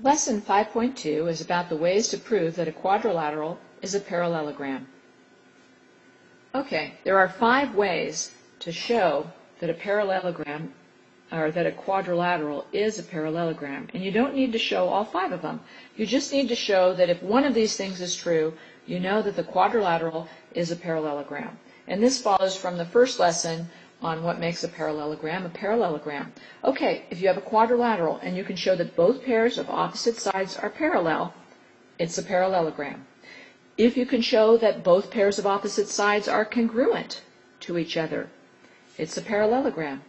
Lesson 5.2 is about the ways to prove that a quadrilateral is a parallelogram. Okay, there are 5 ways to show that a parallelogram or that a quadrilateral is a parallelogram, and you don't need to show all 5 of them. You just need to show that if one of these things is true, you know that the quadrilateral is a parallelogram. And this follows from the first lesson on what makes a parallelogram a parallelogram. Okay, if you have a quadrilateral and you can show that both pairs of opposite sides are parallel, it's a parallelogram. If you can show that both pairs of opposite sides are congruent to each other, it's a parallelogram.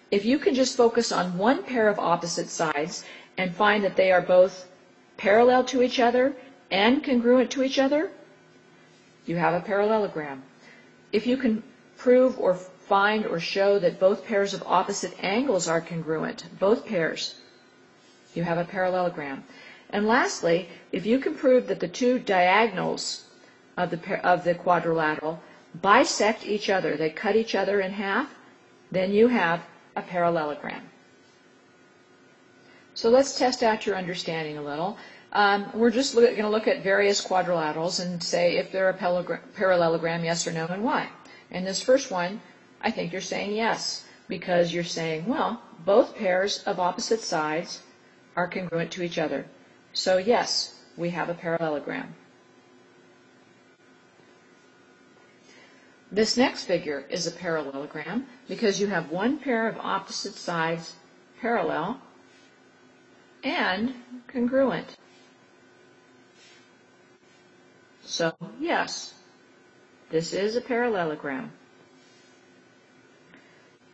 If you can just focus on one pair of opposite sides and find that they are both parallel to each other and congruent to each other, you have a parallelogram. If you can prove or find or show that both pairs of opposite angles are congruent, both pairs, you have a parallelogram. And lastly, if you can prove that the two diagonals of the quadrilateral bisect each other, they cut each other in half, then you have a parallelogram. So let's test out your understanding a little. We're just going to look at various quadrilaterals and say if they're a parallelogram, yes or no, and why. In this first one, I think you're saying yes, because you're saying, well, both pairs of opposite sides are congruent to each other. So yes, we have a parallelogram. This next figure is a parallelogram because you have one pair of opposite sides parallel and congruent. So yes, this is a parallelogram.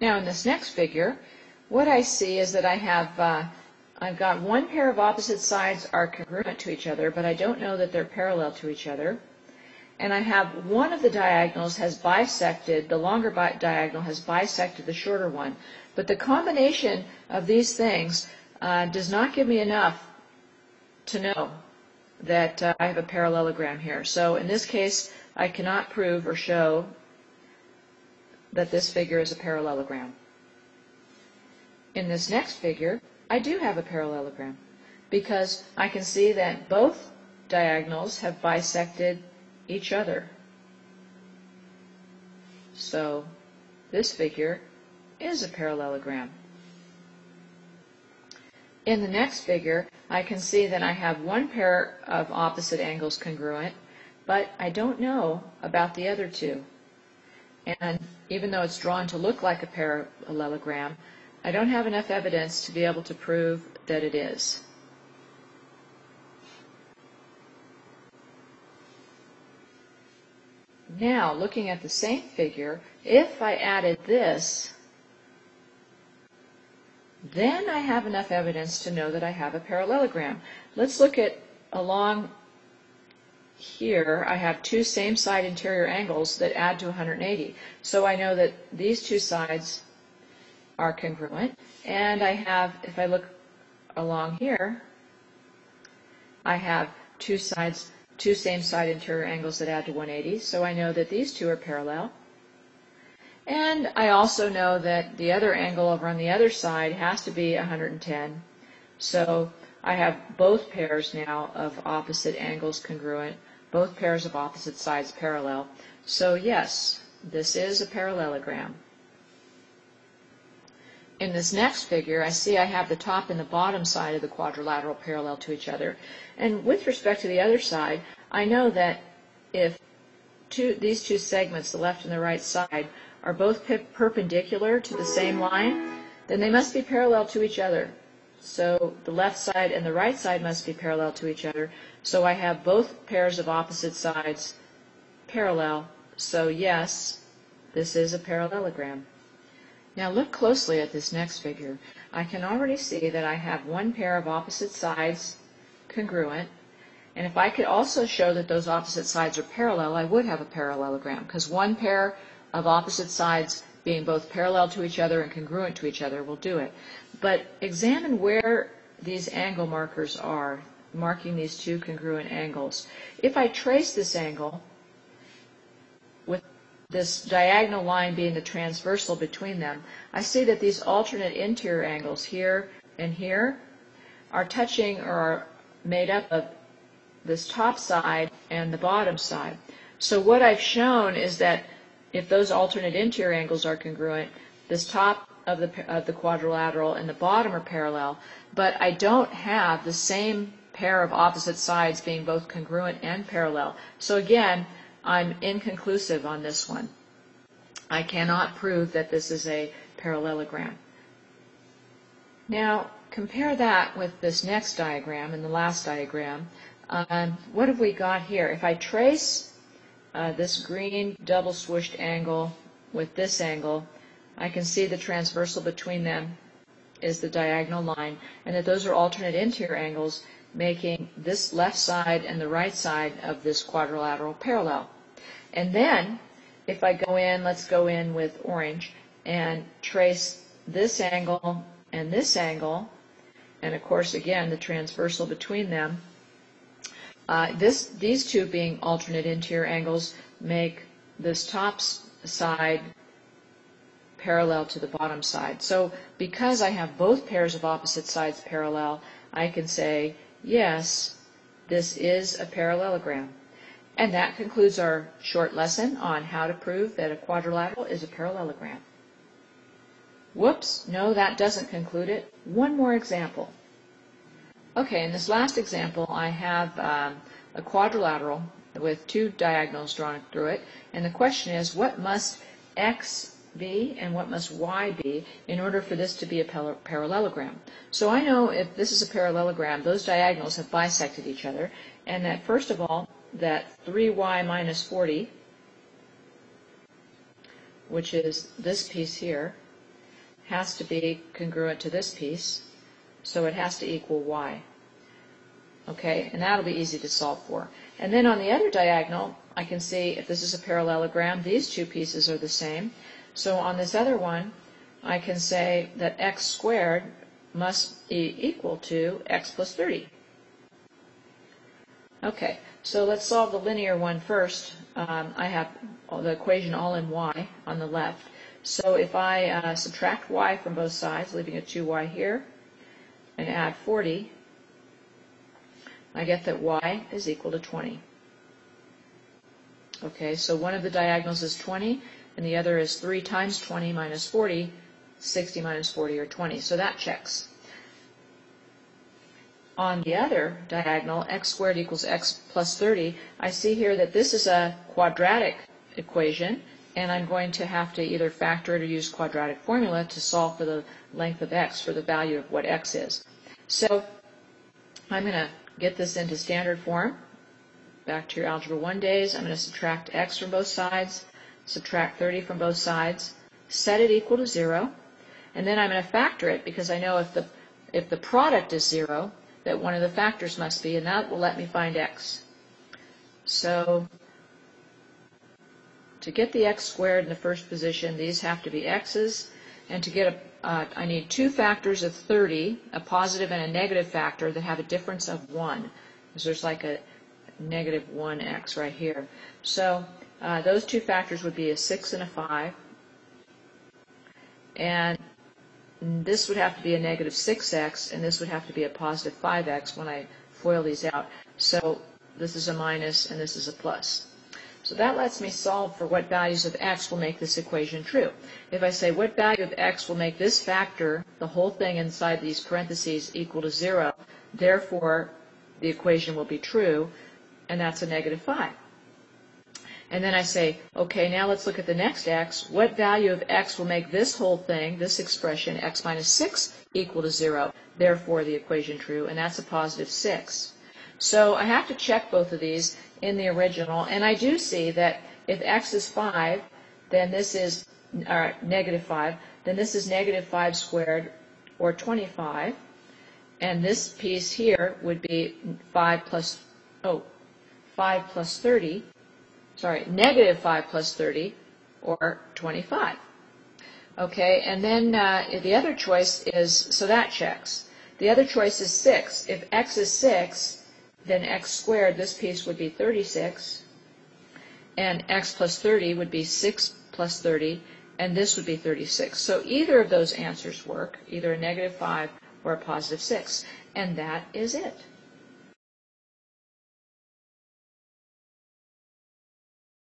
Now in this next figure, what I see is that I've got one pair of opposite sides are congruent to each other, but I don't know that they're parallel to each other. And I have one of the diagonals has bisected, the longer diagonal has bisected the shorter one. But the combination of these things does not give me enough to know that I have a parallelogram here. So in this case, I cannot prove or show that this figure is a parallelogram. In this next figure, I do have a parallelogram because I can see that both diagonals have bisected each other. So this figure is a parallelogram. In the next figure, I can see that I have one pair of opposite angles congruent, but I don't know about the other two. And even though it's drawn to look like a parallelogram, I don't have enough evidence to be able to prove that it is. Now, looking at the same figure, if I added this, then I have enough evidence to know that I have a parallelogram. Let's look at along here. I have two same side interior angles that add to 180. So I know that these two sides are congruent. And I have, if I look along here, I have two same side interior angles that add to 180. So I know that these two are parallel. And I also know that the other angle over on the other side has to be 110. So I have both pairs now of opposite angles congruent, both pairs of opposite sides parallel. So yes, this is a parallelogram. In this next figure, I see I have the top and the bottom side of the quadrilateral parallel to each other. And with respect to the other side, I know that if these two segments, the left and the right side, are both perpendicular to the same line, then they must be parallel to each other. So the left side and the right side must be parallel to each other. So I have both pairs of opposite sides parallel. So yes, this is a parallelogram. Now look closely at this next figure. I can already see that I have one pair of opposite sides congruent. And if I could also show that those opposite sides are parallel, I would have a parallelogram, because one pair of opposite sides being both parallel to each other and congruent to each other will do it. But examine where these angle markers are, marking these two congruent angles. If I trace this angle, with this diagonal line being the transversal between them, I see that these alternate interior angles here and here are touching or are made up of this top side and the bottom side. So what I've shown is that if those alternate interior angles are congruent, this top of the quadrilateral and the bottom are parallel, but I don't have the same pair of opposite sides being both congruent and parallel. So again, I'm inconclusive on this one. I cannot prove that this is a parallelogram. Now, compare that with this next diagram and the last diagram. What have we got here? If I trace this green double swooshed angle with this angle, I can see the transversal between them is the diagonal line, and that those are alternate interior angles, making this left side and the right side of this quadrilateral parallel. And then, if I go in, let's go in with orange, and trace this angle and this angle, and of course, again, the transversal between them, these two being alternate interior angles make this top side parallel to the bottom side. So because I have both pairs of opposite sides parallel, I can say, yes, this is a parallelogram. And that concludes our short lesson on how to prove that a quadrilateral is a parallelogram. Whoops, no, that doesn't conclude it. One more example. Okay, in this last example, I have a quadrilateral with two diagonals drawn through it, and the question is, what must x be and what must y be in order for this to be a parallelogram? So I know if this is a parallelogram, those diagonals have bisected each other, and that first of all, that 3y minus 40, which is this piece here, has to be congruent to this piece, so it has to equal y. Okay, and that'll be easy to solve for. And then on the other diagonal, I can see if this is a parallelogram, these two pieces are the same. So on this other one, I can say that x squared must be equal to x plus 30. Okay, so let's solve the linear one first. I have the equation all in y on the left. So if I subtract y from both sides, leaving a 2y here, and add 40, I get that y is equal to 20. Okay, so one of the diagonals is 20, and the other is 3 times 20 minus 40, 60 minus 40, or 20. So that checks. On the other diagonal, x squared equals x plus 30, I see here that this is a quadratic equation, and I'm going to have to either factor it or use quadratic formula to solve for the length of x, for the value of what x is. So I'm going to get this into standard form. Back to your Algebra 1 days, I'm going to subtract x from both sides, subtract 30 from both sides, set it equal to 0, and then I'm going to factor it because I know if the product is 0, that one of the factors must be, and that will let me find x. So to get the x squared in the first position, these have to be x's, and to get I need two factors of 30, a positive and a negative factor that have a difference of 1, because there's like a negative 1x right here. So those two factors would be a 6 and a 5, and this would have to be a negative 6x, and this would have to be a positive 5x when I FOIL these out. So this is a minus, and this is a plus. So that lets me solve for what values of x will make this equation true. If I say what value of x will make this factor, the whole thing inside these parentheses, equal to 0, therefore the equation will be true, and that's a negative 5. And then I say, okay, now let's look at the next x. What value of x will make this whole thing, this expression, x minus 6, equal to 0, therefore the equation true, and that's a positive 6. So I have to check both of these in the original, and I do see that if x is 5, then this is negative 5, then this is negative 5 squared, or 25, and this piece here would be 5 plus 30, negative 5 plus 30, or 25. Okay, and then the other choice is, so that checks. The other choice is 6. If x is 6, then x squared, this piece would be 36, and x plus 30 would be 6 plus 30, and this would be 36. So either of those answers work, either a negative 5 or a positive 6. And that is it.